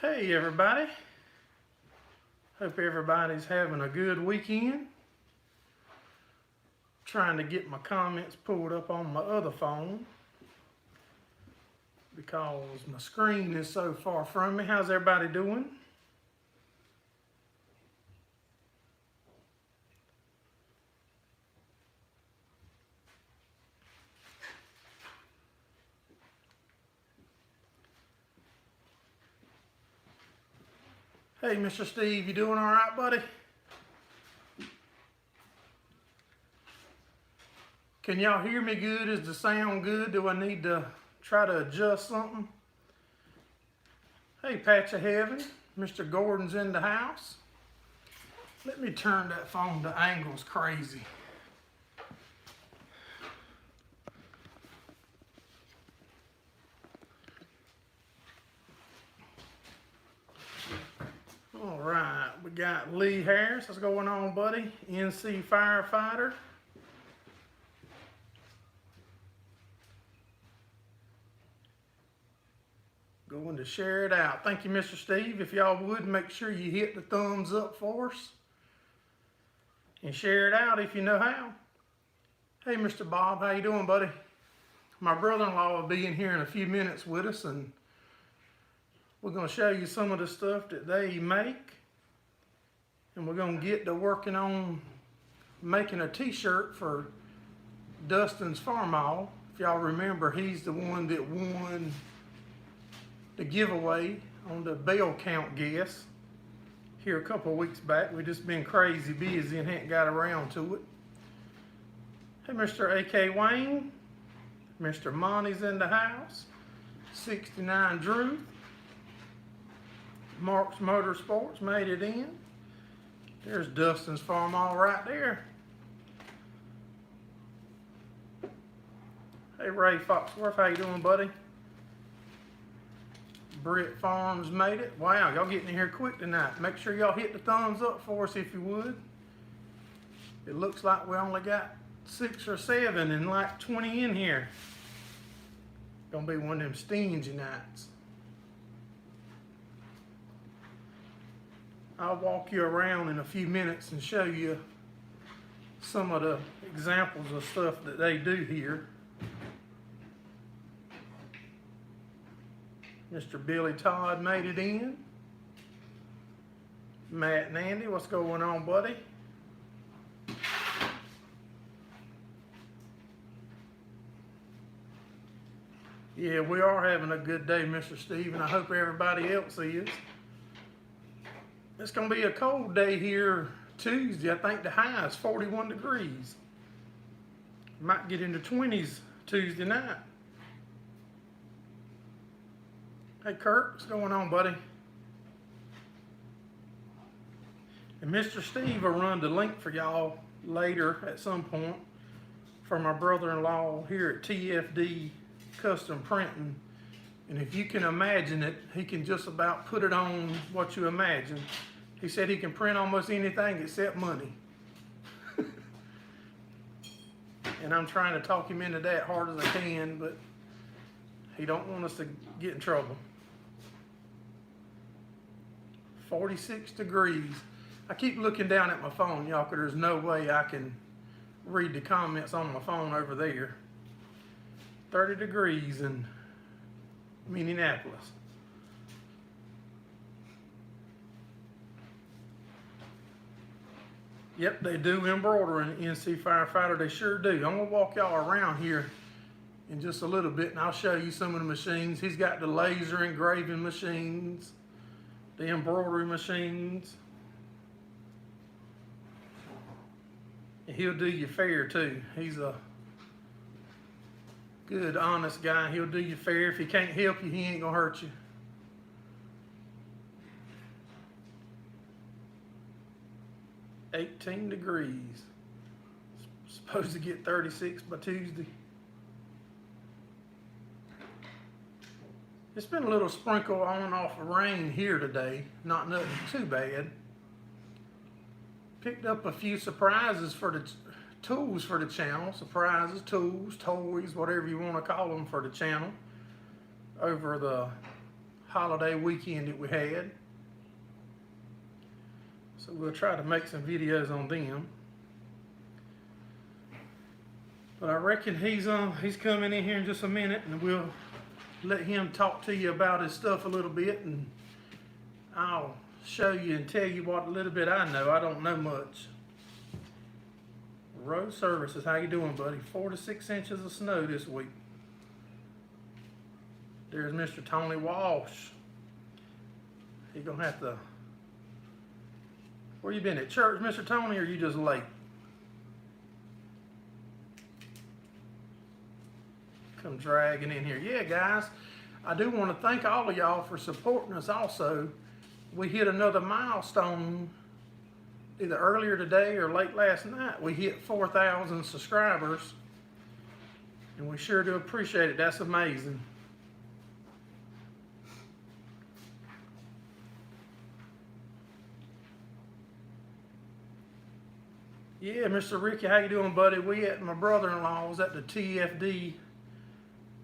Hey everybody, hope everybody's having a good weekend. Trying to get my comments pulled up on my other phone because my screen is so far from me. How's everybody doing? Hey Mr. Steve, you doing all right, buddy? Can y'all hear me good? Is the sound good? Do I need to try to adjust something? Hey Patch of Heaven, Mr. Gordon's in the house. Let me turn that phone to angles crazy. All right, we got Lee Harris. What's going on, buddy? NC firefighter. Going to share it out. Thank you, Mr. Steve. If y'all would, make sure you hit the thumbs up for us. And share it out if you know how. Hey, Mr. Bob, how you doing, buddy? My brother-in-law will be in here in a few minutes with us, and we're going to show you some of the stuff that they make. And we're going to get to working on making a t-shirt for Dustin's Farmall. If y'all remember, he's the one that won the giveaway on the bell count guess here a couple of weeks back. We've just been crazy busy and hadn't got around to it. Hey, Mr. A.K. Wayne. Mr. Monty's in the house. 69 Drew. Mark's Motorsports made it in. There's Dustin's Farmall right there. Hey, Ray Foxworth, how you doing, buddy? Britt Farms made it. Wow, y'all getting in here quick tonight. Make sure y'all hit the thumbs up for us if you would. It looks like we only got 6 or 7 and like 20 in here. Gonna be one of them stingy nights. I'll walk you around in a few minutes and show you some of the examples of stuff that they do here. Mr. Billy Todd made it in. Matt and Andy, what's going on, buddy? Yeah, we are having a good day, Mr. Steve, and I hope everybody else is. It's going to be a cold day here Tuesday. I think the high is 41 degrees. Might get into 20s Tuesday night. Hey Kurt, what's going on, buddy? And Mr. Steve will run the link for y'all later at some point for my brother-in-law here at TFD Custom Printing. And if you can imagine it, he can just about put it on what you imagine. He said he can print almost anything except money. And I'm trying to talk him into that hard as I can, but he don't want us to get in trouble. 46 degrees. I keep looking down at my phone, y'all, because there's no way I can read the comments on my phone over there. 30 degrees in Minneapolis. Yep, they do embroidering NC Firefighter. They sure do. I'm going to walk y'all around here in just a little bit, and I'll show you some of the machines. He's got the laser engraving machines, the embroidery machines. And he'll do you fair too. He's a good, honest guy. He'll do you fair. If he can't help you, he ain't gonna hurt you. $18 degrees. Supposed to get 36 by Tuesday. It's been a little sprinkle on and off of rain here today. Not nothing too bad. Picked up a few surprises for the tools for the channel. Surprises, tools, toys, whatever you want to call them for the channel. Over the holiday weekend that we had. So we'll try to make some videos on them. But I reckon he's coming in here in just a minute, and we'll let him talk to you about his stuff a little bit, and I'll show you and tell you what little bit I know. I don't know much. Road Services, how you doing, buddy? 4 to 6 inches of snow this week. There's Mr. Tony Walsh. He gonna have to. Where you been at church, Mr. Tony, or you just late? Come dragging in here. Yeah, guys, I do want to thank all of y'all for supporting us. Also, we hit another milestone either earlier today or late last night. We hit 4,000 subscribers, and we sure do appreciate it. That's amazing. Yeah, Mr. Ricky, how you doing, buddy? My brother-in-law was at the TFD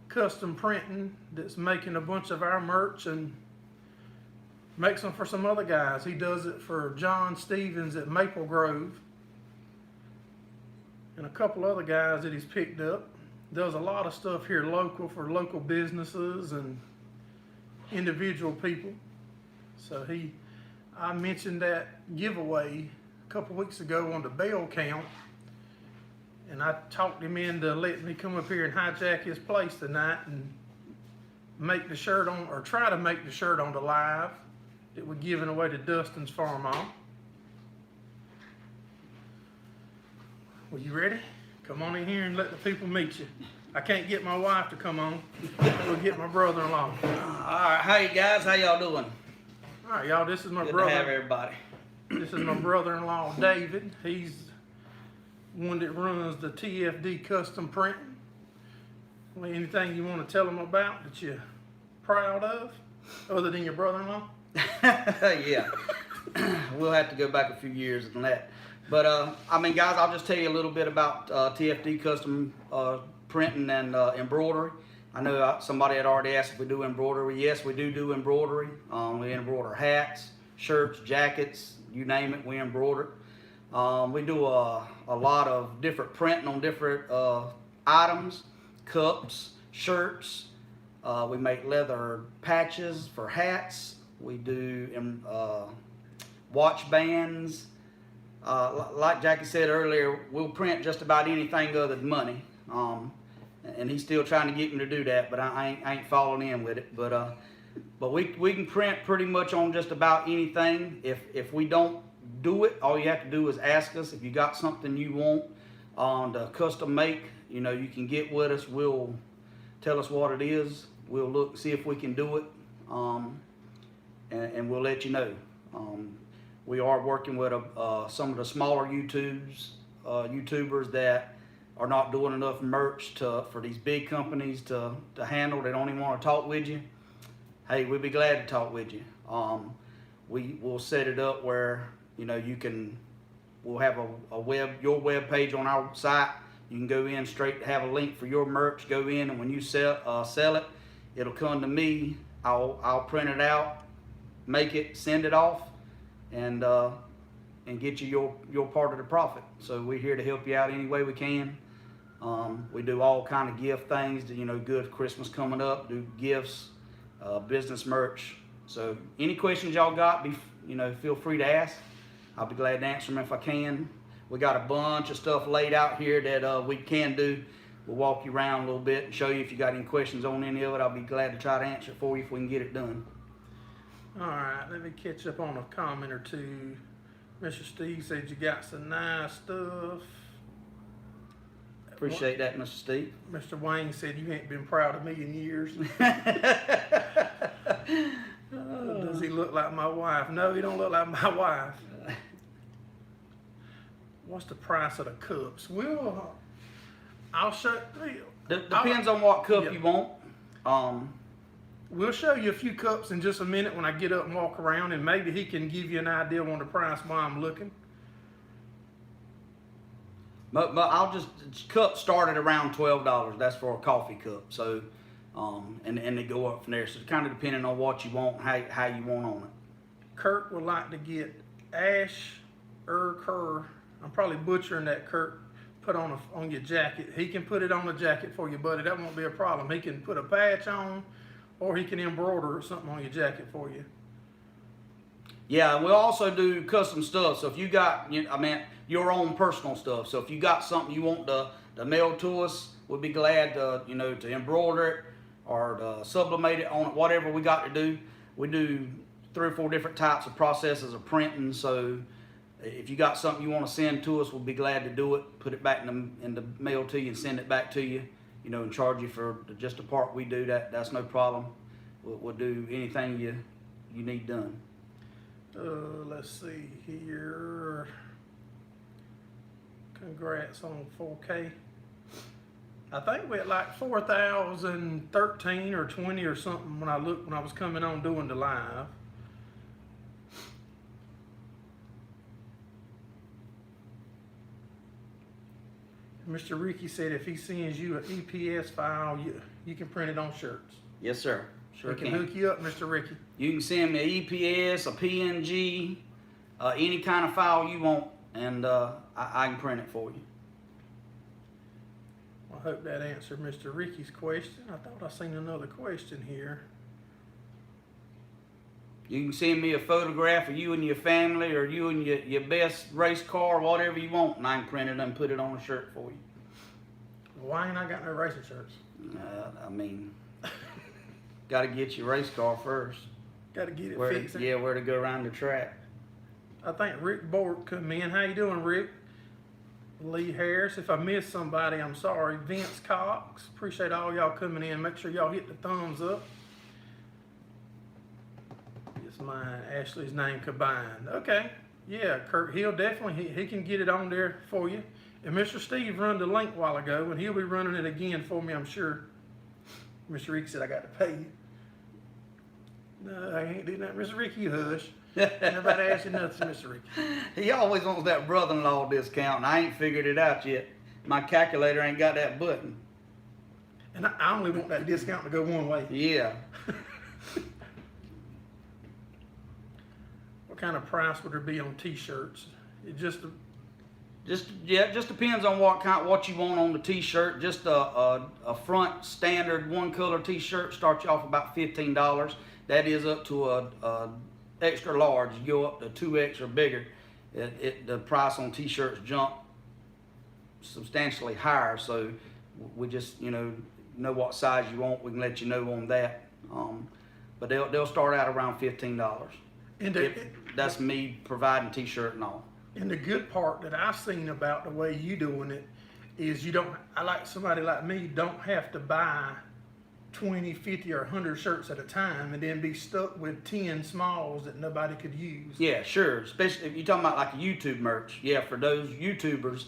Custom Printing that's making a bunch of our merch and makes them for some other guys. He does it for John Stevens at Maple Grove and a couple other guys that he's picked up. Does a lot of stuff here local for local businesses and individual people. So I mentioned that giveaway a couple weeks ago on the bell count, and I talked him into letting me come up here and hijack his place tonight and make the shirt on, or try to make the shirt on the live that we're giving away to Dustin's Farm On. Well, you ready? Come on in here and let the people meet you. I can't get my wife to come on. We'll get my brother-in-law. All right, hey guys, how y'all doing? All right, y'all, this is my Good brother. to have everybody. This is my brother-in-law, David. He's one that runs the TFD Custom Printing. Well, anything you want to tell them about that you're proud of, other than your brother-in-law? Yeah, we'll have to go back a few years on that. But I mean, guys, I'll just tell you a little bit about TFD Custom Printing and embroidery. I know somebody had already asked if we do embroidery. Yes, we do embroidery. We embroider hats, shirts, jackets, you name it, we embroider. We do a lot of different printing on different items, cups, shirts. We make leather patches for hats. We do watch bands. Like Jackie said earlier, we'll print just about anything other than money. And he's still trying to get me to do that, but I ain't following in with it. But we can print pretty much on just about anything. If we don't do it, all you have to do is ask us. If you got something you want to custom make, you know, you can get with us. We'll tell us what it is. We'll look, see if we can do it, and we'll let you know. We are working with some of the smaller YouTubers that are not doing enough merch for these big companies to handle. They don't even want to talk with you. Hey, we'd be glad to talk with you. We'll set it up where, you know, we'll have your web page on our site. You can go in straight, have a link for your merch, go in, and when you sell it, it'll come to me. I'll print it out, make it, send it off, and get you your part of the profit. So we're here to help you out any way we can. We do all kind of gift things, you know, good Christmas coming up, do gifts, business merch. So any questions y'all got, feel free to ask. I'll be glad to answer them if I can. We got a bunch of stuff laid out here that we can do. We'll walk you around a little bit and show you. If you got any questions on any of it, I'll be glad to try to answer it for you if we can get it done. All right, let me catch up on a comment or two. Mr. Steve said you got some nice stuff. Appreciate that, Mr. Steve. Mr. Wayne said you ain't been proud of me in years. Does he look like my wife? No, he don't look like my wife. What's the price of the cups? I'll show you. Depends on what cup you want. We'll show you a few cups in just a minute when I get up and walk around, and maybe he can give you an idea on the price while I'm looking. But cup started around $12. That's for a coffee cup. So and they go up from there. So it's kind of depending on what you want, how you want on it. Kurt would like to get Ash Kerr. I'm probably butchering that, Kurt. Put on your jacket. He can put it on the jacket for you, buddy. That won't be a problem. He can put a patch on, or he can embroider something on your jacket for you. Yeah, and we'll also do custom stuff. So if you got, your own personal stuff. So if you got something you want to mail to us, we'll be glad to, to embroider it or to sublimate it on it, whatever we got to do. We do 3 or 4 different types of processes of printing. So if you got something you want to send to us, we'll be glad to do it. Put it back in the mail to you and send it back to you, and charge you for just the part we do. That's no problem. We'll do anything you need done. Let's see here. Congrats on 4K. I think we had like 4,013 or 20 or something when I was coming on doing the live. Mr. Ricky said if he sends you an EPS file, you can print it on shirts. Yes, sir. Sure can hook you up, Mr. Ricky. You can send me an EPS, a PNG, any kind of file you want, and I can print it for you. Well, I hope that answered Mr. Ricky's question. I thought I seen another question here. You can send me a photograph of you and your family, or you and your best race car, whatever you want, and I can print it and put it on a shirt for you. Why ain't I got no racing shirts? Got to get your race car first. Got to get it fixed. Yeah, where to go around the track. I think Rick Bork come in. How you doing, Rick? Lee Harris. If I missed somebody, I'm sorry. Vince Cox. Appreciate all y'all coming in. Make sure y'all hit the thumbs up. It's mine. Ashley's name combined. Okay. Yeah, Kurt. He'll definitely. He can get it on there for you. And Mr. Steve run the link a while ago, and he'll be running it again for me, I'm sure. Mr. Rick said I got to pay you. No, I ain't doing that. Mr. Ricky, you hush. Nobody asked you nothing, Mr. Ricky. He always wants that brother-in-law discount, and I ain't figured it out yet. My calculator ain't got that button. And I only want that discount to go one way. Yeah. What kind of price would there be on T-shirts? It just depends on what you want on the T-shirt. Just a front standard one color T-shirt starts you off about $15. That is up to a extra large. You go up to 2X or bigger, the price on T-shirts jump substantially higher. So we just know what size you want. We can let you know on that. But they'll start out around $15. And that's me providing T-shirt and all. And the good part that I've seen about the way you doing it is I like somebody like me, don't have to buy 20, 50, or 100 shirts at a time and then be stuck with 10 smalls that nobody could use. Yeah, sure. Especially if you're talking about like a YouTube merch. Yeah, for those YouTubers,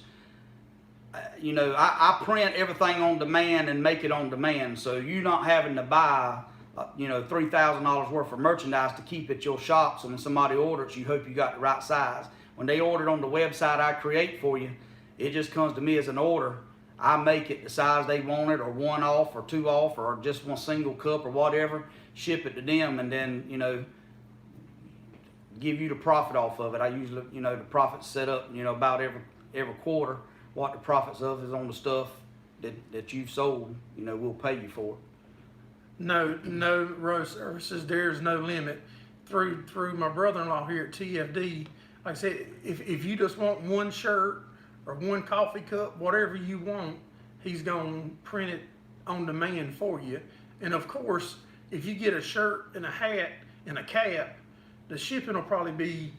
I print everything on demand and make it on demand. So you're not having to buy, $3,000 worth of merchandise to keep at your shop. So when somebody orders, you hope you got the right size. When they order it on the website I create for you, it just comes to me as an order. I make it the size they want it, or 1 off, or 2 off, or just one single cup, or whatever. Ship it to them, and then give you the profit off of it. I usually, the profit's set up, about every quarter. What the profits of is on the stuff that you've sold. We'll pay you for it. No row services. There's no limit. Through my brother-in-law here at TFD. Like I said, if you just want one shirt or one coffee cup, whatever you want, he's going to print it on demand for you. And of course, if you get a shirt and a hat and a cap, the shipping will probably be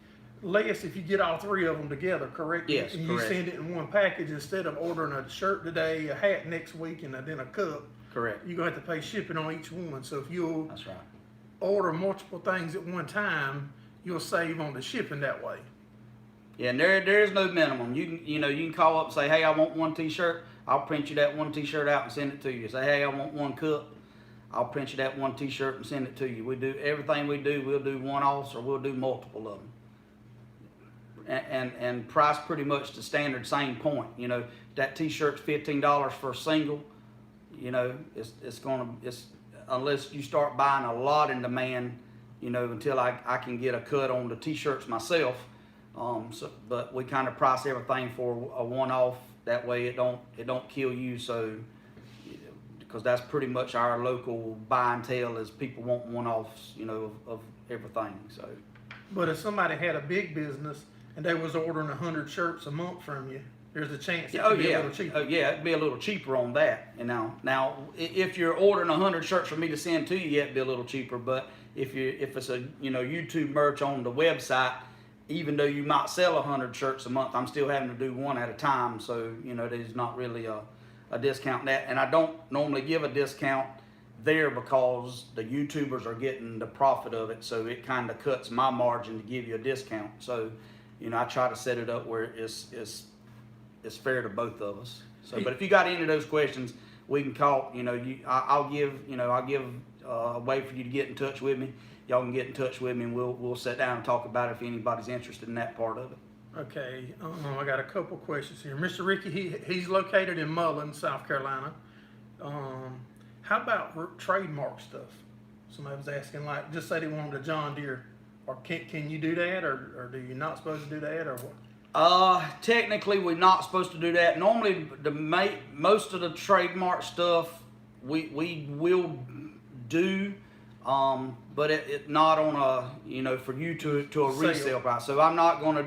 less if you get all 3 of them together, correct? Yes, and correct. You send it in one package instead of ordering a shirt today, a hat next week, and then a cup. Correct. You're going to have to pay shipping on each one. So if you'll That's right. order multiple things at one time, you'll save on the shipping that way. Yeah, and there is no minimum. You can call up and say, hey, I want 1 T-shirt. I'll print you that 1 T-shirt out and send it to you. Say, hey, I want 1 cup. I'll print you that 1 T-shirt and send it to you. We do everything we do. We'll do one-offs or we'll do multiple of them. And price pretty much the standard same point. That T-shirt's $15 for a single. It's unless you start buying a lot in demand, you know, until I can get a cut on the t-shirts myself. But we kind of price everything for a one-off. That way it don't kill you. So, because that's pretty much our local buy and tell is people want one-offs, you know, of everything. So. But if somebody had a big business and they was ordering 100 shirts a month from you, there's a chance it could be a little cheaper. Yeah, it'd be a little cheaper on that. You know, now if you're ordering 100 shirts for me to send to you, yeah, it'd be a little cheaper. But if it's a YouTube merch on the website, even though you might sell 100 shirts a month, I'm still having to do one at a time. So there's not really a discount in that, and I don't normally give a discount there because the YouTubers are getting the profit of it. So it kind of cuts my margin to give you a discount. So I try to set it up where it's fair to both of us. So, but if you got any of those questions, we can call. I'll give a way for you to get in touch with me. Y'all can get in touch with me, and we'll sit down and talk about it if anybody's interested in that part of it. Okay, I got a couple questions here. Mr. Ricky, he's located in Mullen, South Carolina. How about trademark stuff? Somebody was asking, like, just say they wanted a John Deere, or can you do that, or do you not supposed to do that, or what? Technically, we're not supposed to do that. Normally, most of the trademark stuff we will do, but it not on a for you to a resale price. So I'm not going to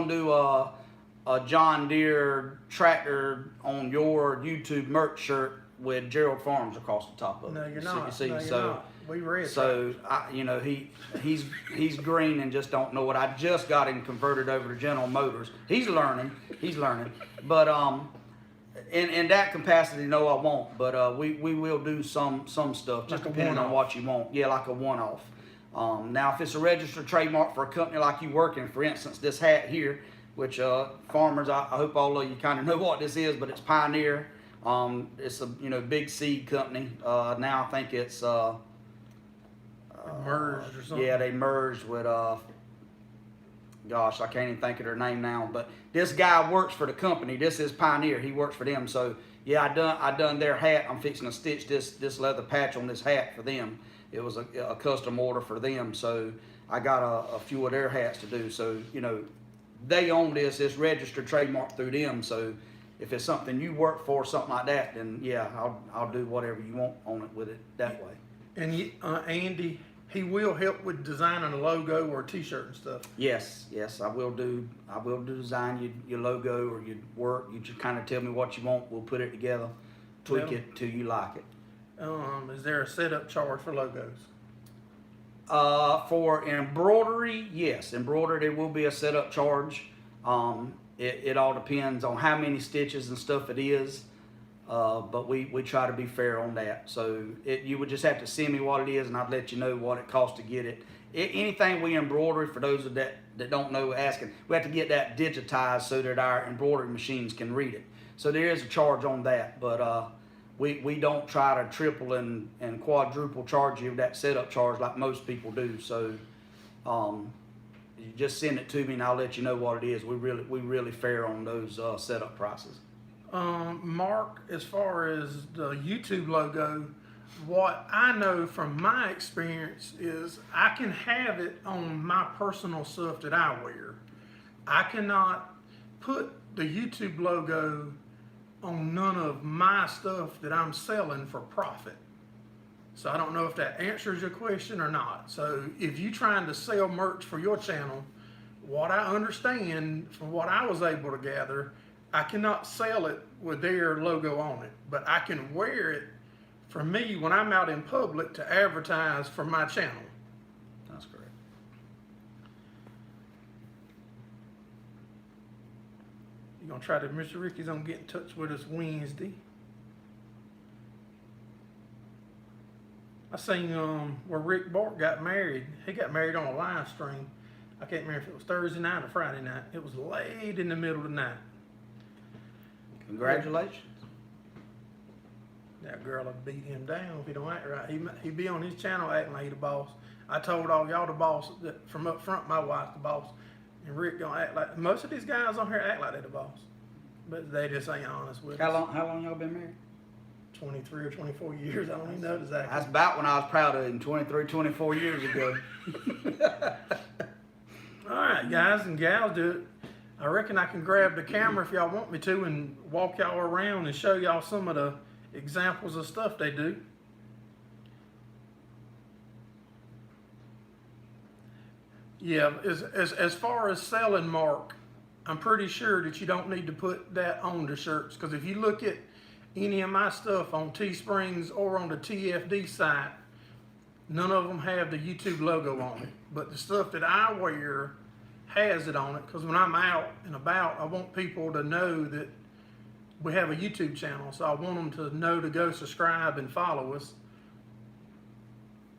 do a John Deere tractor on your YouTube merch shirt with Gerald Farms across the top of it. No, you're not. See, no, you're so. not. We read So he's green and just don't know it. I just got him converted over to General Motors. He's learning, but in that capacity, no, I won't. But we will do some stuff just depending on what you want. Yeah, like a one-off. Now, if it's a registered trademark for a company like you working, for instance, this hat here, which farmers, I hope all of you kind of know what this is, but it's Pioneer. It's a big seed company. Now I think it's merged or something. Yeah, they merged with gosh, I can't even think of their name now. But this guy works for the company. This is Pioneer. He works for them. So yeah, I done their hat. I'm fixing to stitch this leather patch on this hat for them. It was a custom order for them. So I got a few of their hats to do. So they own this. It's registered trademark through them. So if it's something you work for, something like that, then yeah, I'll do whatever you want on it with it that way. And Andy, he will help with designing a logo or a T-shirt and stuff. Yes, I will do design your logo or your work. You just kind of tell me what you want. We'll put it together, tweak it till you like it. Is there a setup charge for logos? For embroidery, yes, embroidery there will be a setup charge. It all depends on how many stitches and stuff it is. But we try to be fair on that. So you would just have to send me what it is, and I'd let you know what it costs to get it. Anything we embroider, for those that don't know, asking, we have to get that digitized so that our embroidery machines can read it. So there is a charge on that, but we don't try to triple and quadruple charge you that setup charge like most people do. So you just send it to me, and I'll let you know what it is. We really fair on those setup prices. Mark, as far as the YouTube logo, what I know from my experience is I can have it on my personal stuff that I wear. I cannot put the YouTube logo on none of my stuff that I'm selling for profit. So I don't know if that answers your question or not. So if you're trying to sell merch for your channel, what I understand from what I was able to gather, I cannot sell it with their logo on it, but I can wear it for me when I'm out in public to advertise for my channel. That's correct. You're gonna try to, Mr. Ricky's gonna get in touch with us Wednesday. I seen where Rick Bart got married. He got married on a live stream. I can't remember if it was Thursday night or Friday night. It was late in the middle of the night. Congratulations. That girl would beat him down if he don't act right. He'd be on his channel acting like he the boss. I told all y'all the boss that from up front, my wife's the boss. And Rick gonna act like, most of these guys on here act like they're the boss. But they just ain't honest with us. How long y'all been married? 23 or 24 years. I don't even know exactly. That's about when I was proud of him, 23, 24 years ago. All right, guys and gals, I reckon I can grab the camera if y'all want me to and walk y'all around and show y'all some of the examples of stuff they do. Yeah, as far as selling mark, I'm pretty sure that you don't need to put that on the shirts, because if you look at any of my stuff on Teesprings or on the TFD site, none of them have the YouTube logo on it. But the stuff that I wear has it on it, because when I'm out and about, I want people to know that we have a YouTube channel. So I want them to know to go subscribe and follow us.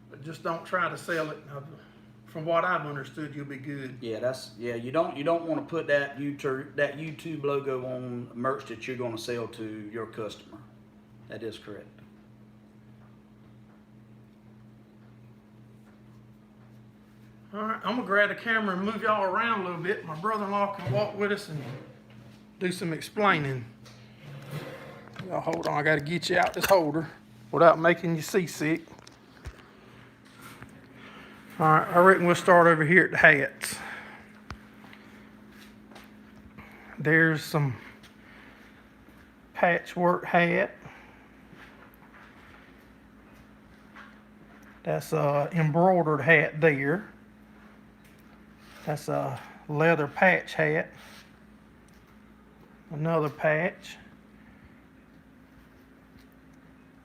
But just don't try to sell it. Now, from what I've understood, you'll be good. Yeah, you don't want to put that YouTube logo on merch that you're going to sell to your customer. That is correct. All right, I'm gonna grab the camera and move y'all around a little bit. My brother-in-law can walk with us and do some explaining. Y'all hold on, I gotta get you out this holder without making you seasick. All right, I reckon we'll start over here at the hats. There's some patchwork hat. That's a embroidered hat there. That's a leather patch hat. Another patch.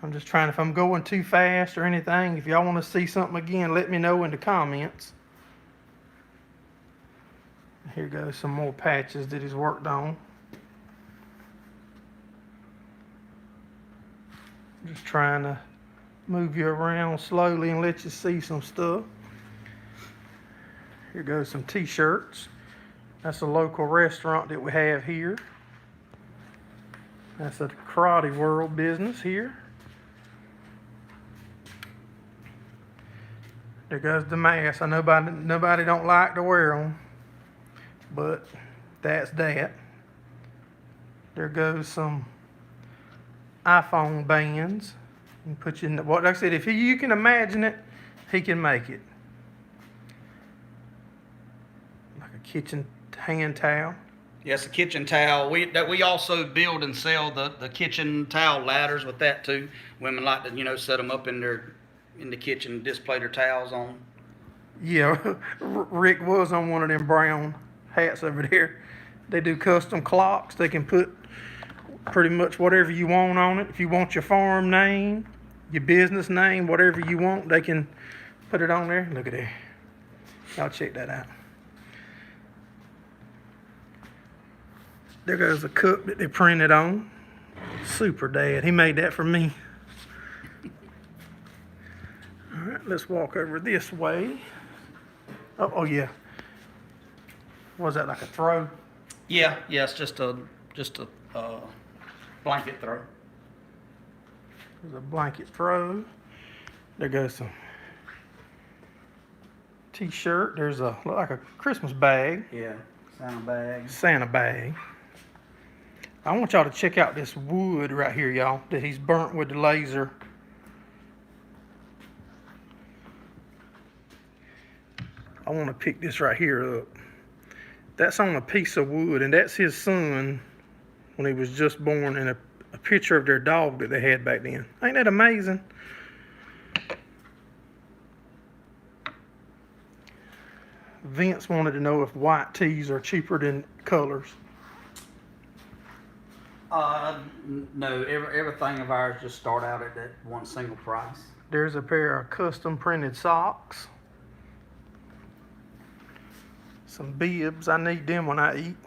I'm just trying, if I'm going too fast or anything, if y'all want to see something again, let me know in the comments. Here goes some more patches that he's worked on. Just trying to move you around slowly and let you see some stuff. Here goes some t-shirts. That's a local restaurant that we have here. That's a Karate World business here. There goes the mask. I know nobody don't like to wear them, but that's that. There goes some iPhone bands. And put you in the, what like I said, if you can imagine it, he can make it. Like a kitchen hand towel. Yes, a kitchen towel. We also build and sell the kitchen towel ladders with that too. Women like to set them up in the kitchen, display their towels on. Yeah, Rick was on one of them brown hats over there. They do custom clocks. They can put pretty much whatever you want on it. If you want your farm name, your business name, whatever you want, they can put it on there. Look at there. Y'all check that out. There goes a cup that they printed on. Super Dad. He made that for me. All right, let's walk over this way. Oh yeah. Was that like a throw? Yeah, it's just a blanket throw. There's a blanket throw. There goes some t-shirt. There's like a Christmas bag. Yeah, Santa bag. Santa bag. I want y'all to check out this wood right here, y'all, that he's burnt with the laser. I want to pick this right here up. That's on a piece of wood, and that's his son when he was just born, and a picture of their dog that they had back then. Ain't that amazing? Vince wanted to know if white tees are cheaper than colors. No, everything of ours just start out at that one single price. There's a pair of custom printed socks. Some bibs. I need them when I eat.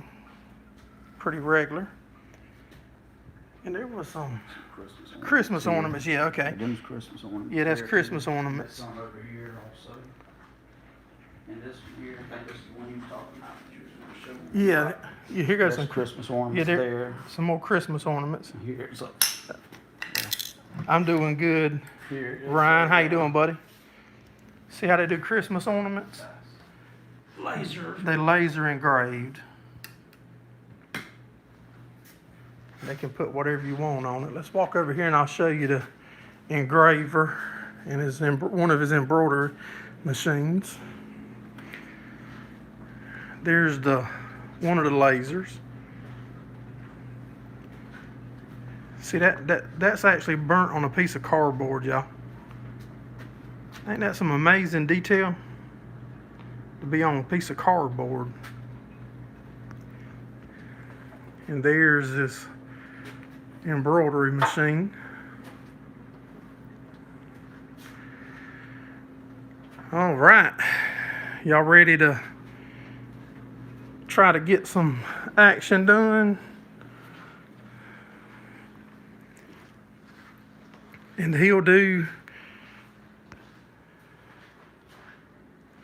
Pretty regular. And there was some Christmas ornaments. Yeah, okay. Them's Christmas ornaments. Yeah, that's Christmas ornaments. Some over here also. And this one here, I think this is the one you were talking about. That you was going to show me. Yeah, here goes There's some Christmas ornaments there. Some more Christmas ornaments. Here's a, I'm doing good. here. Ryan, how you doing, buddy? See how they do Christmas ornaments? Laser. They laser engraved. They can put whatever you want on it. Let's walk over here and I'll show you the engraver and one of his embroidery machines. There's one of the lasers. See that's actually burnt on a piece of cardboard, y'all. Ain't that some amazing detail to be on a piece of cardboard? And there's this embroidery machine. All right, y'all ready to try to get some action done? And he'll do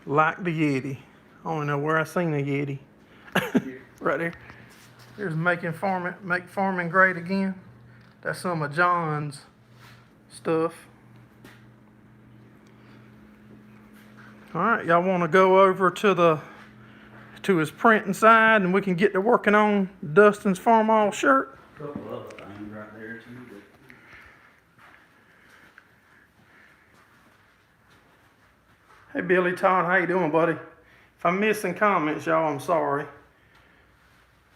like the Yeti. I don't know where I seen a Yeti. Right there. Here's make farming great again. That's some of John's stuff. All right, y'all want to go over to his printing side and we can get to working on Dustin's Farm All shirt? A couple other things right there too. Hey Billy Todd, how you doing, buddy? If I'm missing comments, y'all, I'm sorry.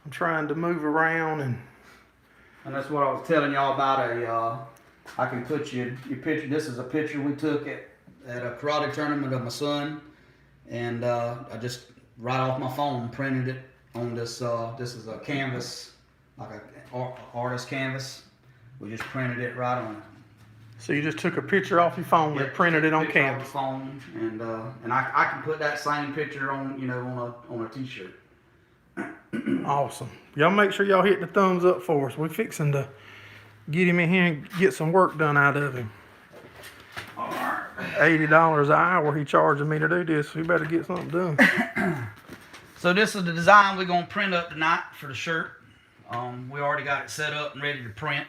I'm trying to move around and that's what I was telling y'all about. I can put your picture. This is a picture we took at a karate tournament of my son, and I just right off my phone printed it on this. This is a canvas, like a artist canvas. We just printed it right on it. So you just took a picture off your phone and printed it on canvas. Phone, and I can put that same picture on on a t-shirt. Awesome. Y'all make sure y'all hit the thumbs up for us. We're fixing to get him in here and get some work done out of him. All right. $80 an hour he charging me to do this. We better get something done. So this is the design we're gonna print up tonight for the shirt. We already got it set up and ready to print.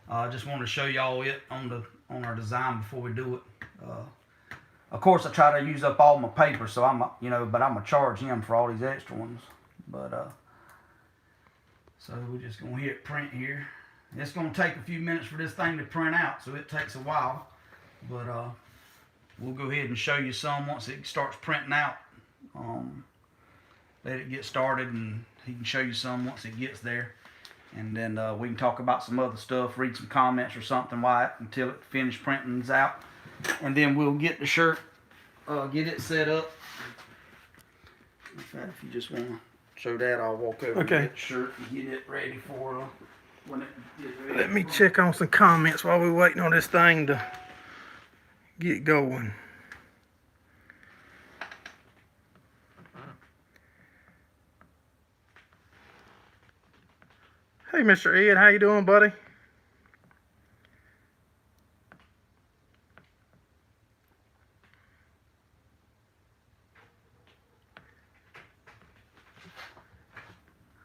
I just wanted to show y'all it on our design before we do it. Of course, I try to use up all my paper, so but I'm gonna charge him for all these extra ones. But so we're just gonna hit print here. It's gonna take a few minutes for this thing to print out, so it takes a while. But we'll go ahead and show you some once it starts printing out. Let it get started, and he can show you some once it gets there. And then we can talk about some other stuff, read some comments or something until it finishes printing's out. And then we'll get the shirt, get it set up. In fact, if you just want to show that, I'll walk over and get the shirt and get it ready for when it gets ready. Let me check on some comments while we're waiting on this thing to get going. Hey, Mr. Ed, how you doing, buddy?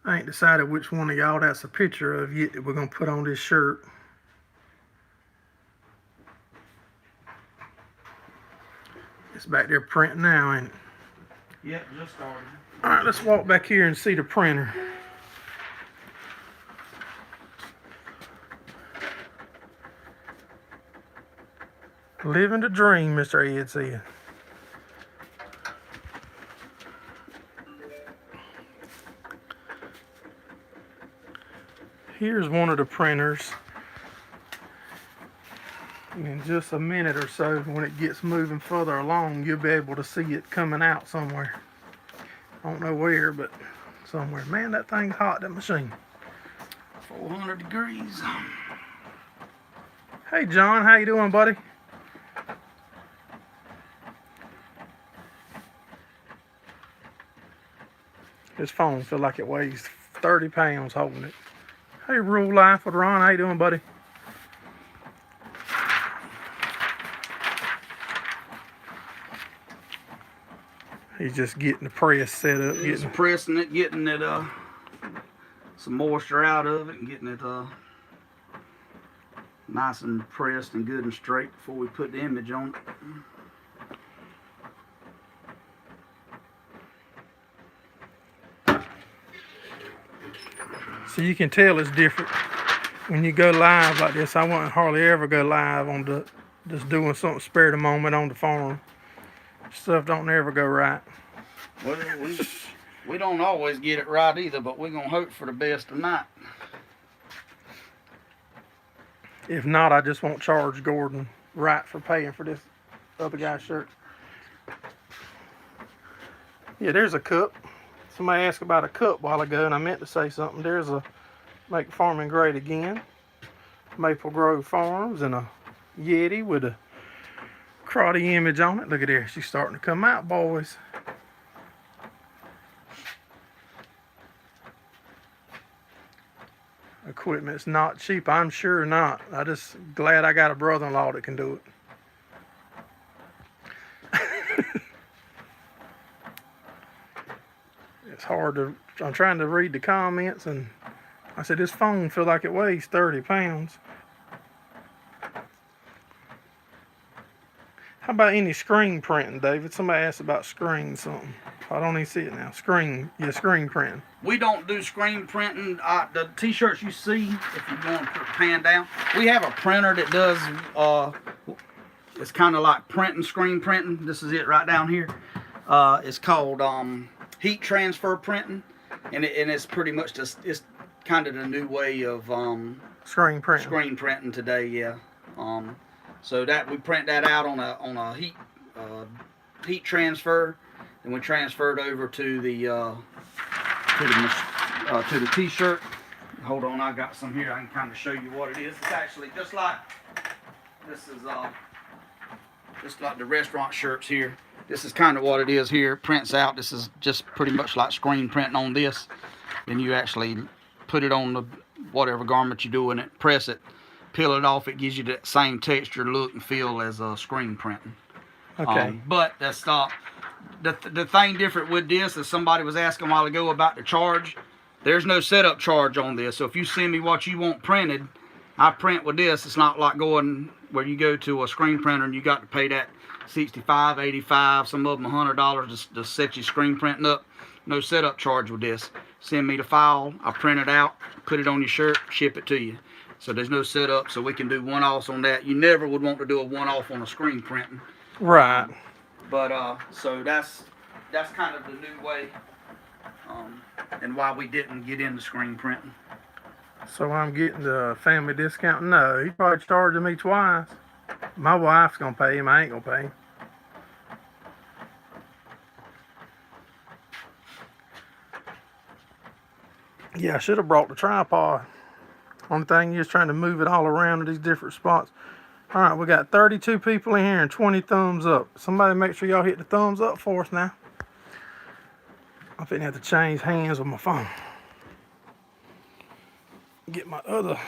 I ain't decided which one of y'all that's a picture of yet that we're gonna put on this shirt. It's back there printing now, ain't it? Yep, just started. All right, let's walk back here and see the printer. Living the dream, Mr. Ed said. Here's one of the printers. In just a minute or so, when it gets moving further along, you'll be able to see it coming out somewhere. I don't know where, but somewhere. Man, that thing's hot, that machine. 400 degrees. Hey, John, how you doing, buddy? His phone feel like it weighs 30 pounds holding it. Hey, Rule Life with Ron, how you doing, buddy? He's just getting the press set up. Getting pressing it, getting it some moisture out of it, and getting it nice and pressed and good and straight before we put the image on it. So you can tell it's different. when you go live like this, I wouldn't hardly ever go live on the just doing something spare the moment on the farm. Stuff don't ever go right. Well, we don't always get it right either, but we're gonna hope for the best tonight. If not, I just won't charge Gordon right for paying for this other guy's shirt. Yeah, there's a cup. Somebody asked about a cup a while ago, and I meant to say something. There's a Make Farming Great Again, Maple Grove Farms, and a Yeti with a karate image on it. Look at there, she's starting to come out, boys. Equipment's not cheap, I'm sure not. I just glad I got a brother-in-law that can do it. It's hard to, I'm trying to read the comments, and I said, this phone feels like it weighs 30 pounds. How about any screen printing, David? Somebody asked about screen something. I don't even see it now. Screen printing. We don't do screen printing. The t-shirts you see, if you want to pan down, we have a printer that does, it's kind of like printing, screen printing. This is it right down here. It's called heat transfer printing, and it's pretty much just, it's kind of the new way of Screen printing. Screen printing today, yeah. So that we print that out on a heat transfer, and we transfer it over to the t-shirt. Hold on, I got some here. I can kind of show you what it is. It's actually just like this is just like the restaurant shirts here. This is kind of what it is here. It prints out. This is just pretty much like screen printing on this. Then you actually put it on the whatever garment you're doing it, press it, peel it off. It gives you the same texture, look, and feel as screen printing. Okay. But that's not the thing different with this is somebody was asking a while ago about the charge. There's no setup charge on this. So if you send me what you want printed, I print with this. It's not like going where you go to a screen printer and you got to pay that $65, $85, some of them $100 to set your screen printing up. No setup charge with this. Send me the file, I print it out, put it on your shirt, ship it to you. So there's no setup, so we can do one-offs on that. You never would want to do a one-off on a screen printing. Right. But so that's kind of the new way, and why we didn't get into screen printing. So I'm getting the family discount? No, he's probably charging me twice. My wife's gonna pay him, I ain't gonna pay him. Yeah, I should have brought the tripod. Only thing is trying to move it all around to these different spots. All right, we got 32 people in here and 20 thumbs up. Somebody make sure y'all hit the thumbs up for us now. I'm finna have to change hands with my phone. Get my other.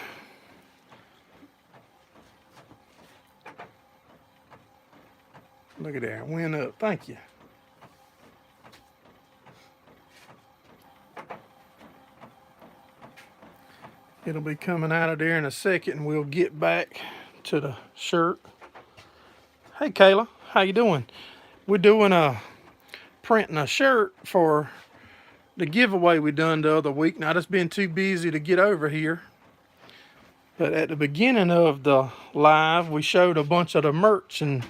Look at that, went up, thank you. It'll be coming out of there in a second, and we'll get back to the shirt. Hey Kayla, how you doing? We're doing printing a shirt for the giveaway we done the other week. Now, I just been too busy to get over here. But at the beginning of the live, we showed a bunch of the merch and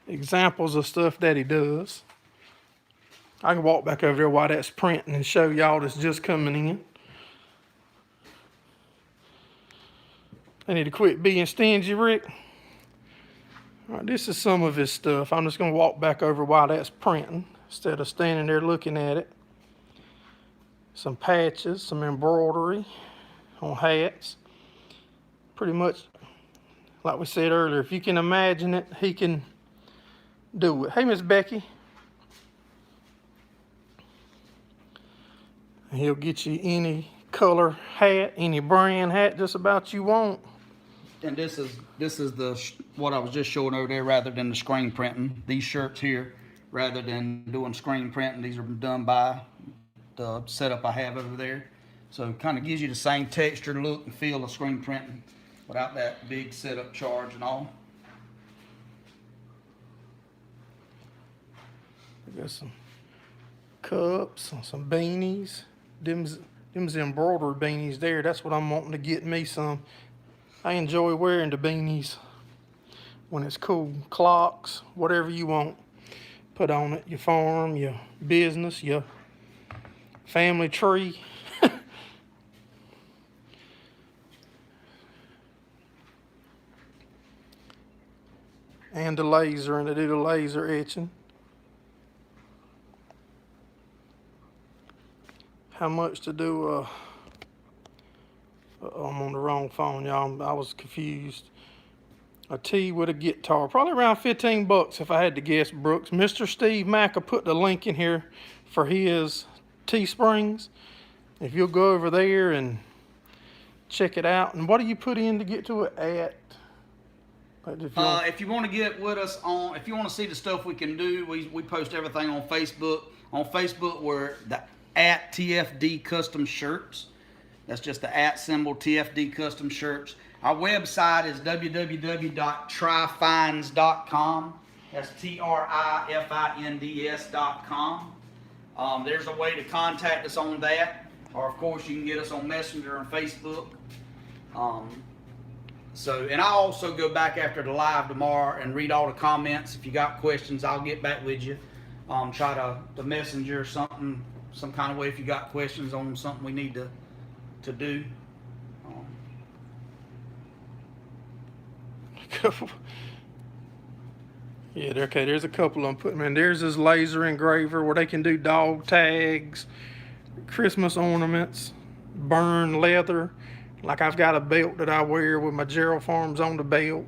examples of stuff that he does. I can walk back over there while that's printing and show y'all that's just coming in. I need to quit being stingy, Rick. All right, this is some of his stuff. I'm just going to walk back over while that's printing instead of standing there looking at it. Some patches, some embroidery on hats. Pretty much, like we said earlier, if you can imagine it, he can do it. Hey, Miss Becky. He'll get you any color hat, any brand hat, just about you want. And this is the what I was just showing over there, rather than the screen printing. These shirts here, rather than doing screen printing, these are done by the setup I have over there. So it kind of gives you the same texture, look, and feel of screen printing without that big setup charge and all. I got some cups, some beanies. Them's embroidered beanies there. That's what I'm wanting to get me some. I enjoy wearing the beanies when it's cool. Clocks, whatever you want. Put on it, your farm, your business, your family tree. And the laser, and they do the laser etching. How much to do I'm on the wrong phone, y'all. I was confused. A tee with a guitar, probably around 15 bucks if I had to guess, Brooks. Mr. Steve Mack will put the link in here for his Teesprings. If you'll go over there and check it out. And what do you put in to get to it at? If you want to get with us on, if you want to see the stuff we can do, we post everything on Facebook. On Facebook, we're the at TFD Custom Shirts. That's just the at symbol, TFD Custom Shirts. Our website is www.tryfinds.com. That's TRIFINDS.com. There's a way to contact us on that. Or, of course, you can get us on Messenger and Facebook. And I'll also go back after the live tomorrow and read all the comments. If you got questions, I'll get back with you. Try to messenger something, some kind of way if you got questions on something we need to do. Yeah, okay, there's a couple of them putting in. There's this laser engraver where they can do dog tags, Christmas ornaments, burn leather. Like I've got a belt that I wear with my Gerraldfarms on the belt.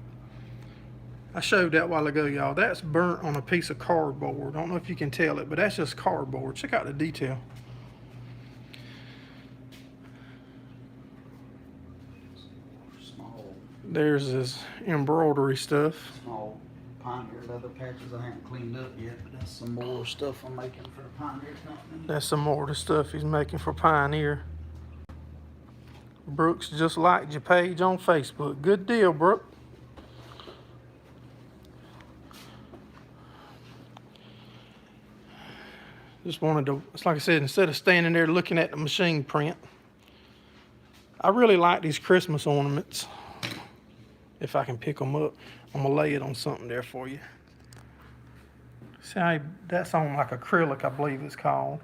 I showed that a while ago, y'all. That's burnt on a piece of cardboard. I don't know if you can tell it, but that's just cardboard. Check out the detail. There's this embroidery stuff. Small Pioneer leather patches I haven't cleaned up yet, but that's some more stuff I'm making for the Pioneer company. That's some more of the stuff he's making for Pioneer. Brooks just liked your page on Facebook. Good deal, Brooke. Just wanted to, it's like I said, instead of standing there looking at the machine print, I really like these Christmas ornaments. If I can pick them up, I'm gonna lay it on something there for you. See how that's on like acrylic, I believe it's called.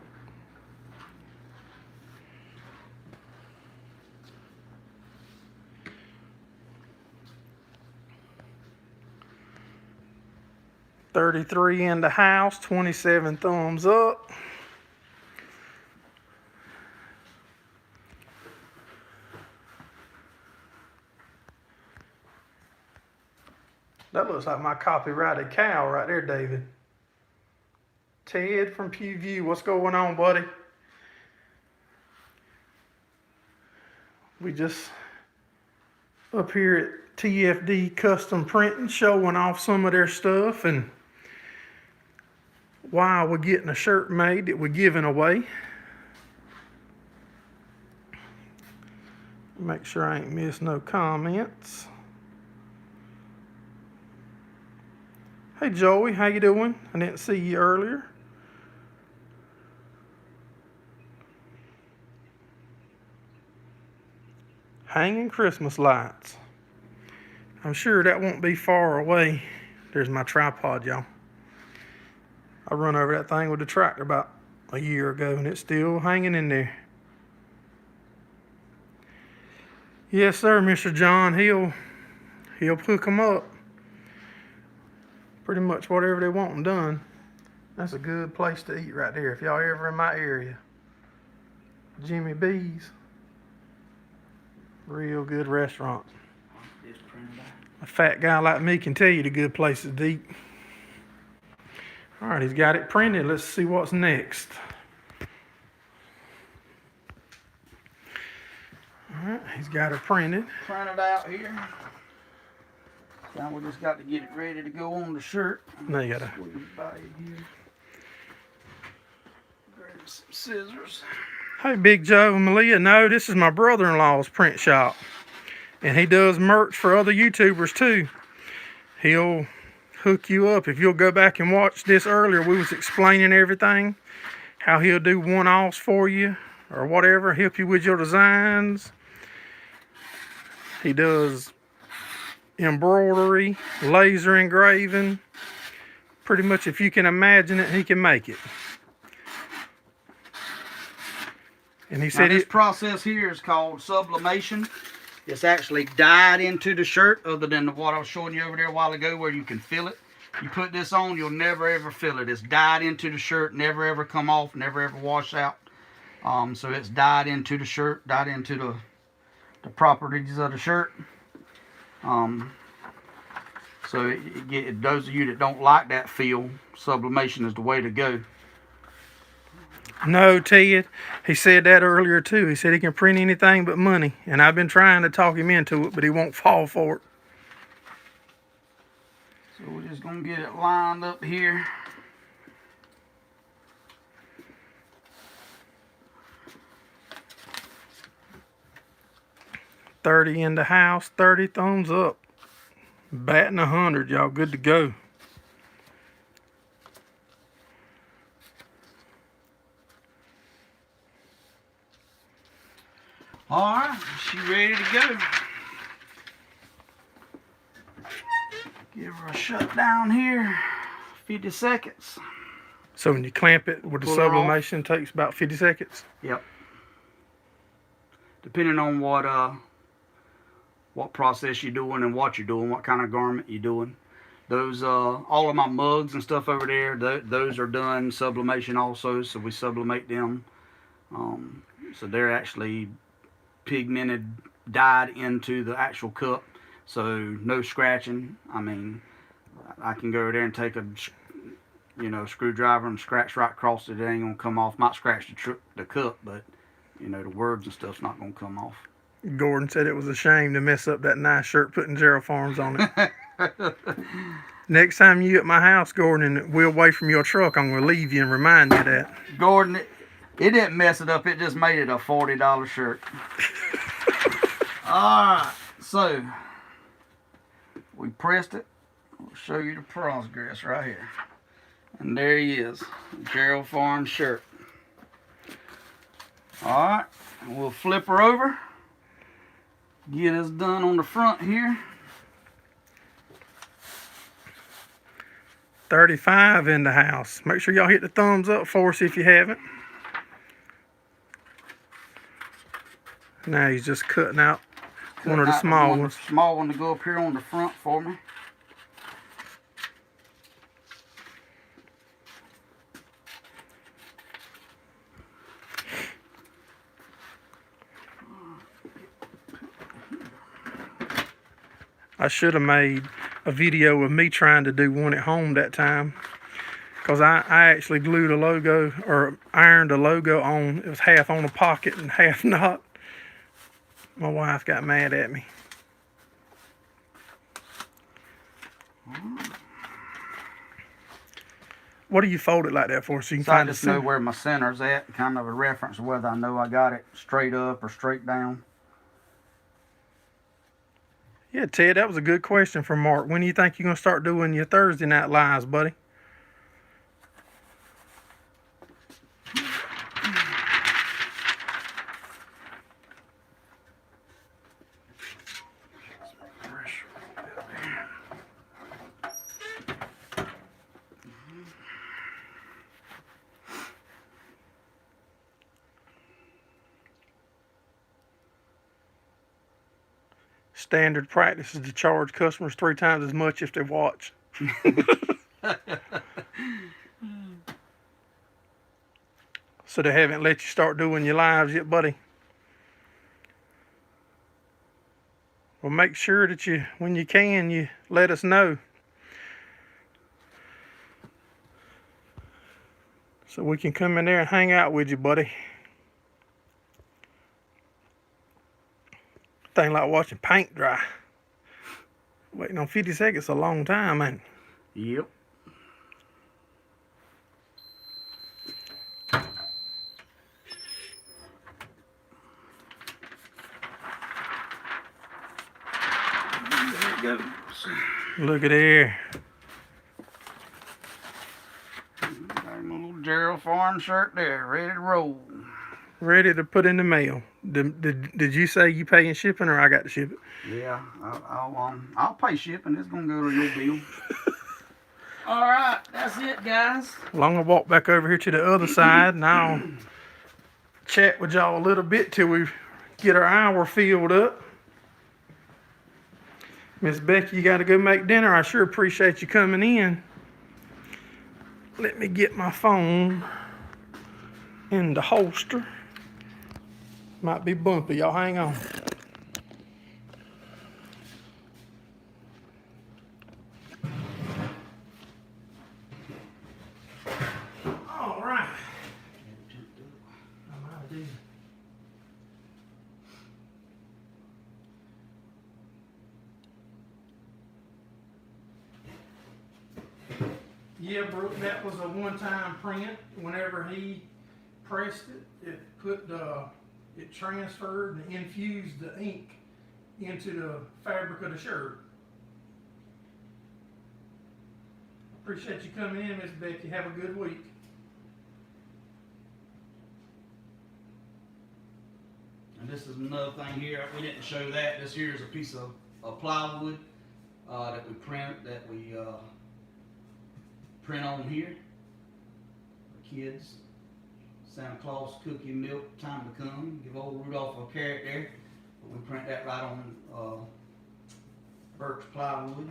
$33 in the house, 27 thumbs up. That looks like my copyrighted cow right there, David. Ted from Pew View, what's going on, buddy? We just up here at TFD Custom Printing, showing off some of their stuff and while we're getting a shirt made that we're giving away. Make sure I ain't missed no comments. Hey Joey, how you doing? I didn't see you earlier. Hanging Christmas lights. I'm sure that won't be far away. There's my tripod, y'all. I run over that thing with the tractor about a year ago and it's still hanging in there. Yes, sir, Mr. John. He'll hook them up. Pretty much whatever they want them done. That's a good place to eat right there. If y'all ever in my area. Jimmy B's. Real good restaurant. A fat guy like me can tell you the good places to eat. All right, he's got it printed. Let's see what's next. All right, he's got it printed. Printed out here. Now we just got to get it ready to go on the shirt. Now you gotta grab some scissors. Hey, Big Joe and Malia. No, this is my brother-in-law's print shop. And he does merch for other YouTubers too. He'll hook you up. If you'll go back and watch this earlier, we was explaining everything. How he'll do one-offs for you or whatever. Help you with your designs. He does embroidery, laser engraving. Pretty much if you can imagine it, he can make it. And he said this process here is called sublimation. It's actually dyed into the shirt, other than what I was showing you over there a while ago where you can feel it. You put this on, you'll never ever feel it. It's dyed into the shirt, never ever come off, never ever wash out. So it's dyed into the shirt, dyed into the properties of the shirt. So those of you that don't like that feel, sublimation is the way to go. No, Ted. He said that earlier too. He said he can print anything but money. And I've been trying to talk him into it, but he won't fall for it. So we're just going to get it lined up here. $30 in the house, 30 thumbs up. Batting 100, y'all good to go. Alright, she ready to go. Give her a shut down here. 50 seconds. So when you clamp it with the sublimation, it takes about 50 seconds? Yep. Depending on what process you're doing and what you're doing, what kind of garment you're doing. Those all of my mugs and stuff over there, those are done sublimation also, so we sublimate them. So they're actually pigmented, dyed into the actual cup, so no scratching. I mean, I can go over there and take a screwdriver and scratch right across it. It ain't gonna come off. Might scratch the cup, but the words and stuff's not gonna come off. Gordon said it was a shame to mess up that nice shirt putting Gerraldfarms on it. Next time you at my house, Gordon, and we're away from your truck, I'm gonna leave you and remind you of that. Gordon, it didn't mess it up. It just made it a $40 shirt. Alright, so we pressed it. I'll show you the progress right here. And there he is, Gerraldfarms shirt. Alright, we'll flip her over. Get us done on the front here. 35 in the house. Make sure y'all hit the thumbs up for us if you haven't. Now he's just cutting out one of the small ones. Small one to go up here on the front for me. I should have made a video of me trying to do one at home that time, because I actually glued a logo, or ironed a logo on. It was half on a pocket and half not. My wife got mad at me. What do you fold it like that for? So you can find I just know where my center's at, kind of a reference of whether I know I got it straight up or straight down. Yeah, Ted, that was a good question from Mark. When do you think you're going to start doing your Thursday night lives, buddy? Standard practice is to charge customers 3 times as much if they watch. So they haven't let you start doing your lives yet, buddy? Well, make sure that when you can, you let us know, so we can come in there and hang out with you, buddy. Thing like watching paint dry. Waiting on 50 seconds is a long time, ain't it? Yep. There it goes. Look at there. Got my little Gerraldfarms shirt there, ready to roll. Ready to put in the mail. Did you say you paying shipping or I got to ship it? Yeah, I'll pay shipping. It's gonna go to your bill. All right, that's it, guys. Well, I'm gonna walk back over here to the other side and I'll chat with y'all a little bit till we get our hour filled up. Miss Becky, you got to go make dinner. I sure appreciate you coming in. Let me get my phone in the holster. Might be bumpy. Y'all hang on. All right. I'm out of dinner. Yeah, Brooke, that was a one-time print. Whenever he pressed it, it transferred and infused the ink into the fabric of the shirt. Appreciate you coming in, Miss Becky. Have a good week. And this is another thing here. We didn't show that. This here is a piece of plywood that we print on here. The kids, Santa Claus, cookie, milk, time to come. Give old Rudolph a carrot there. But we print that right on birch plywood.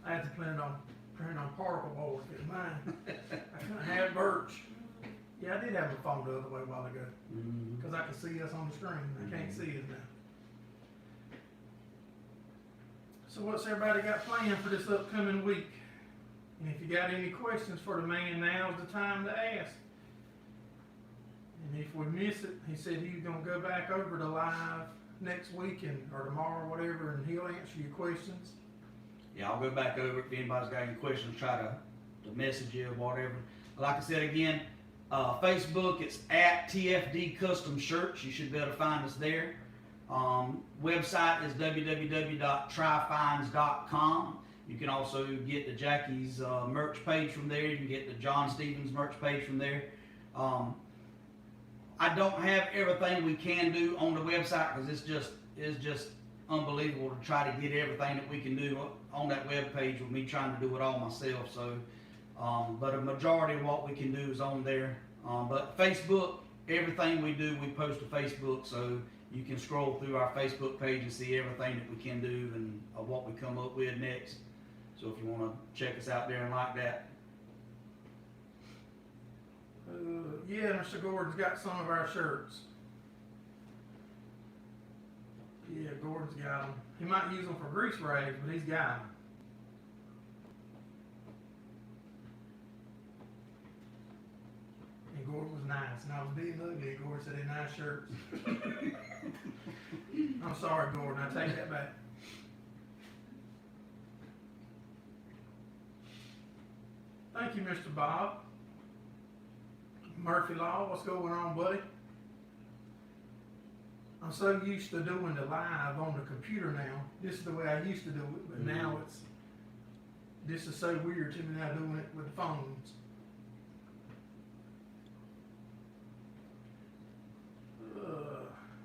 I had to print on particle board because mine, I couldn't have birch. Yeah, I did have my phone the other way a while ago because I could see us on the screen. I can't see it now. So what's everybody got planned for this upcoming week? And if you got any questions for the man, now's the time to ask. And if we miss it, he said he was going to go back over to live next week or tomorrow or whatever, and he'll answer your questions. Yeah, I'll go back over it. If anybody's got any questions, try to message you or whatever. Like I said again, Facebook, it's at TFD Custom Shirts. You should be able to find us there. Website is www.tryfinds.com. You can also get the Jackie's merch page from there. You can get the John Stevens merch page from there. I don't have everything we can do on the website because it's just unbelievable to try to get everything that we can do on that web page with me trying to do it all myself. So, but a majority of what we can do is on there. But Facebook, everything we do, we post to Facebook, so you can scroll through our Facebook page and see everything that we can do and what we come up with next. So if you want to check us out there and like that. Yeah, Mr. Gordon's got some of our shirts. Yeah, Gordon's got them. He might use them for grease rags, but he's got them. And Gordon was nice, and I was being ugly. Gordon said they're nice shirts. I'm sorry, Gordon. I take that back. Thank you, Mr. Bob. Murphy Law, what's going on, buddy? I'm so used to doing the live on the computer now. This is the way I used to do it, but now this is so weird to me now doing it with the phones.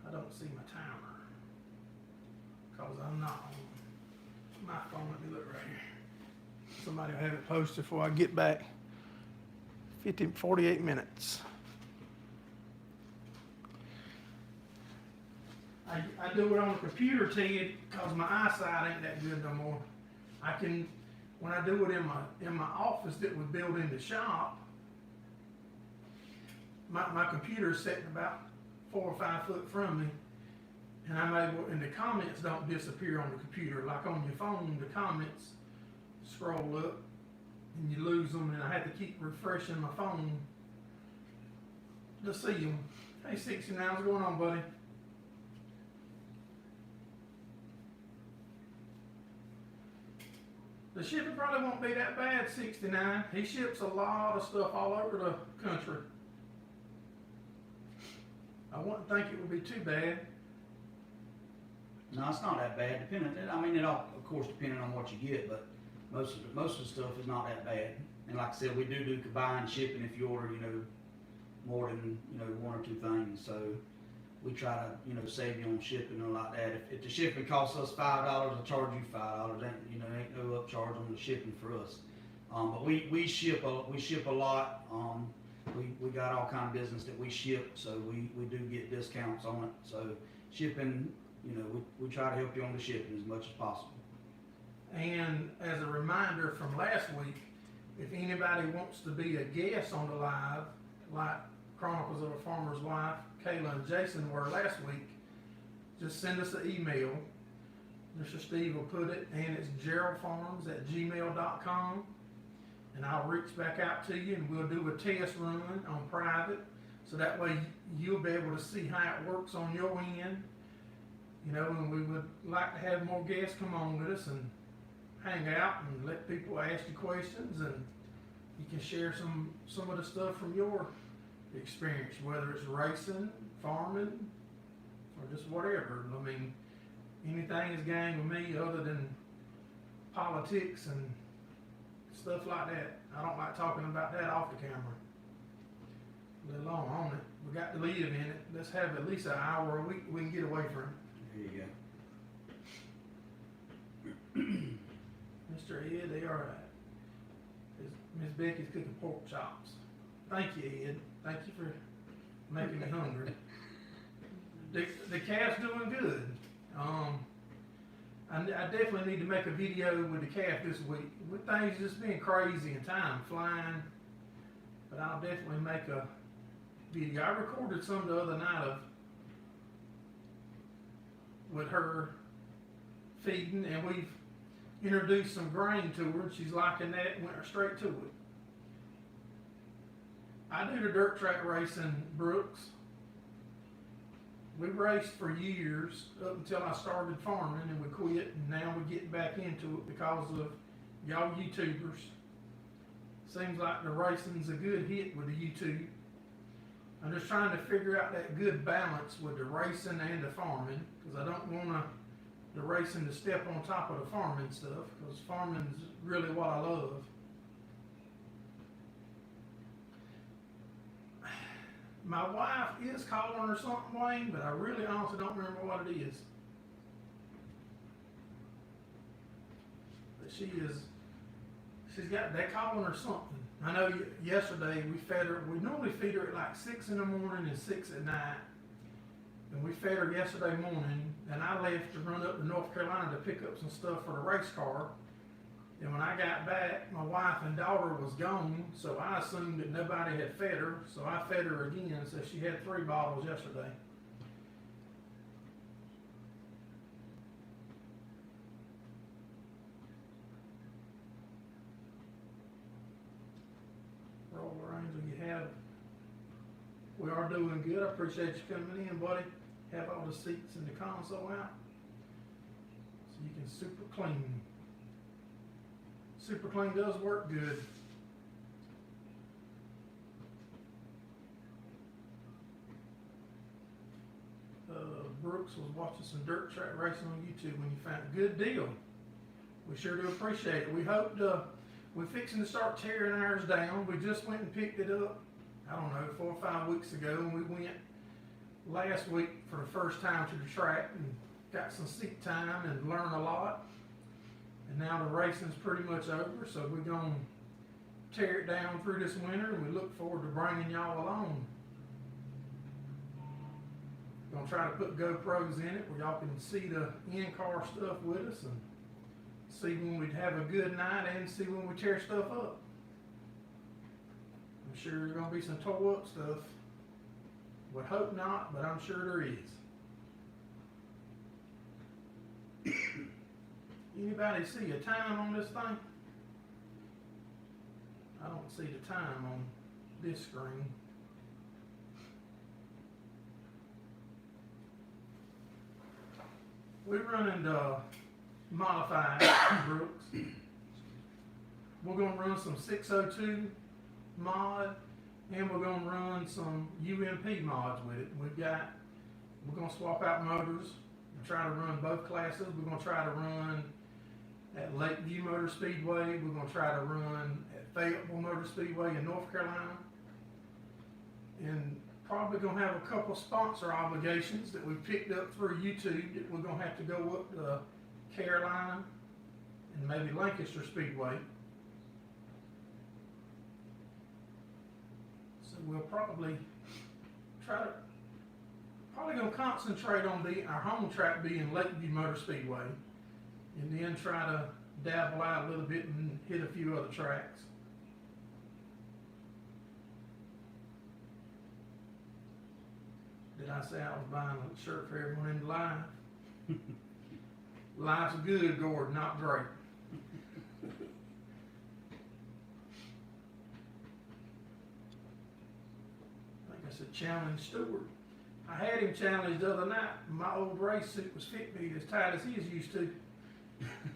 I don't see my timer because I'm not on my phone. Let me look right here. Somebody will have it posted before I get back. 48 minutes. I do it on the computer, Ted, because my eyesight ain't that good no more. When I do it in my office that was built in the shop, my computer's sitting about 4 or 5 foot from me, and I'm able, and the comments don't disappear on the computer. Like on your phone, the comments scroll up, and you lose them, and I have to keep refreshing my phone to see them. Hey, 69, what's going on, buddy? The shipping probably won't be that bad, 69. He ships a lot of stuff all over the country. I wouldn't think it would be too bad. No, it's not that bad. It all, of course, depending on what you get, but most of the stuff is not that bad. And like I said, we do combined shipping if you order, more than, you know, one or two things. So we try to, you know, save you on shipping and like that. If the shipping costs us $5, I'll charge you $5. Ain't, you know, ain't no upcharge on the shipping for us. But we ship a lot. We got all kind of business that we ship, so we do get discounts on it. So shipping, you know, we try to help you on the shipping as much as possible. And as a reminder from last week, if anybody wants to be a guest on the live, like Chronicles of a Farmer's Wife, Kayla and Jason were last week, just send us an email. Mr. Steve will put it, and it's gerraldfarms@gmail.com. And I'll reach back out to you and we'll do a test run on private. So that way you'll be able to see how it works on your end. You know, and we would like to have more guests come on with us and hang out and let people ask you questions, and you can share some of the stuff from your experience, whether it's racing, farming, or just whatever. I mean, anything is game with me other than politics and stuff like that. I don't like talking about that off the camera, let alone on it. We got to live in it. Let's have at least an hour a week we can get away from it. There you go. Mr. Ed, they are right. Miss Becky's cooking pork chops. Thank you, Ed. Thank you for making me hungry. The calf's doing good. I definitely need to make a video with the calf this week. With things just being crazy and time flying, but I'll definitely make a video. I recorded some the other night with her feeding, and we've introduced some grain to her, and she's liking that and went straight to it. I do the dirt track racing, Brooks. We raced for years up until I started farming, and we quit, and now we're getting back into it because of y'all YouTubers. Seems like the racing's a good hit with the YouTube. I'm just trying to figure out that good balance with the racing and the farming, because I don't want the racing to step on top of the farming stuff, because farming's really what I love. My wife is calling her something, Wayne, but I really honestly don't remember what it is. But she's got, they calling her something. I know yesterday we fed her, we normally feed her at like 6 in the morning and 6 at night. And we fed her yesterday morning, and I left to run up to North Carolina to pick up some stuff for the race car. And when I got back, my wife and daughter was gone, so I assumed that nobody had fed her, so I fed her again, so she had 3 bottles yesterday. Roller Angel, we are doing good. I appreciate you coming in, buddy. Have all the seats and the console out, so you can super clean. Super Clean does work good. Brooks was watching some dirt track racing on YouTube when you found a good deal. We sure do appreciate it. We hope we're fixing to start tearing ours down. We just went and picked it up, I don't know, 4 or 5 weeks ago, and we went last week for the first time to the track and got some seat time and learned a lot. And now the racing's pretty much over, so we're going to tear it down through this winter, and we look forward to bringing y'all along. We're going to try to put GoPros in it where y'all can see the in-car stuff with us and see when we have a good night and see when we tear stuff up. I'm sure there's going to be some tore up stuff. Would hope not, but I'm sure there is. Anybody see a time on this thing? I don't see the time on this screen. We're running the modified Brooks. We're going to run some 602 mod, and we're going to run some UMP mods with it. We're going to swap out motors and try to run both classes. We're going to try to run at Lakeview Motor Speedway. We're going to try to run at Fayetteville Motor Speedway in North Carolina. and probably gonna have a couple sponsor obligations that we picked up through YouTube that we're gonna have to go up to Carolina and maybe Lancaster Speedway. So we'll probably gonna concentrate on our home track being Lakeview Motor Speedway, and then try to dabble out a little bit and hit a few other tracks. Did I say I was buying a shirt for everyone in the live? Life's good, Gordon, not great. I think I said challenge Stewart. I had him challenged the other night. My old race suit was fitting me as tight as he's used to.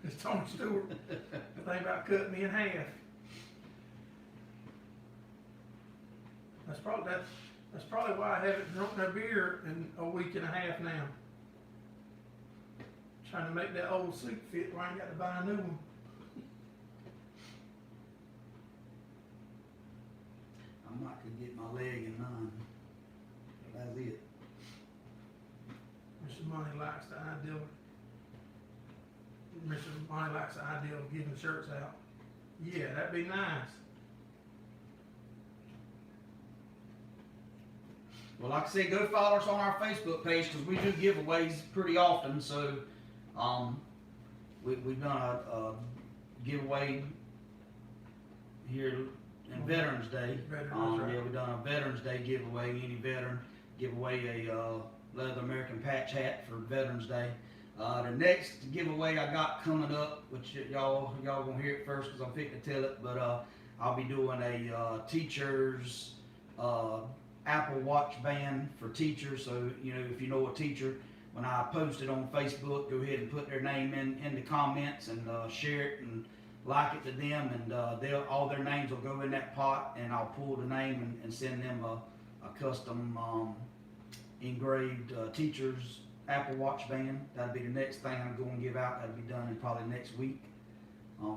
It's Tony Stewart. The thing about cutting me in half. That's probably why I haven't drunk no beer in a week and a half now. Trying to make that old suit fit where I ain't got to buy a new one. I might could get my leg in none. But that's it. Mr. Money likes the idea. Mr. Money likes the idea of giving shirts out. Yeah, that'd be nice. Well, like I said, go follow us on our Facebook page because we do giveaways pretty often. So, we've done a giveaway here in Veterans Day. Right. Yeah, we've done a Veterans Day giveaway. Any veteran give away a leather American patch hat for Veterans Day. The next giveaway I got coming up, which y'all gonna hear it first because I'm fixing to tell it, but I'll be doing a teacher's Apple Watch band for teachers. So, you know, if you know a teacher, when I post it on Facebook, go ahead and put their name in the comments and share it and like it to them, and all their names will go in that pot, and I'll pull the name and send them a custom engraved teacher's Apple Watch band. That'll be the next thing I'm going to give out. That'll be done in probably next week.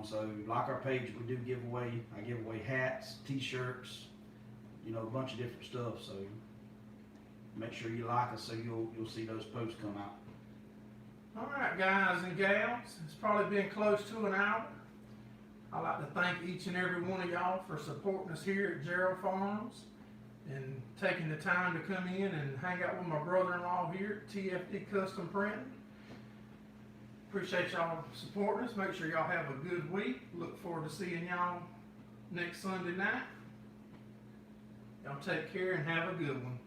So like our page, we do give away. I give away hats, t-shirts, you know, a bunch of different stuff. So make sure you like us so you'll see those posts come out. All right, guys and gals, it's probably been close to an hour. I'd like to thank each and every one of y'all for supporting us here at Gerald Farms and taking the time to come in and hang out with my brother-in-law here at TFD Custom Printing. Appreciate y'all supporting us. Make sure y'all have a good week. Look forward to seeing y'all next Sunday night. Y'all take care and have a good one.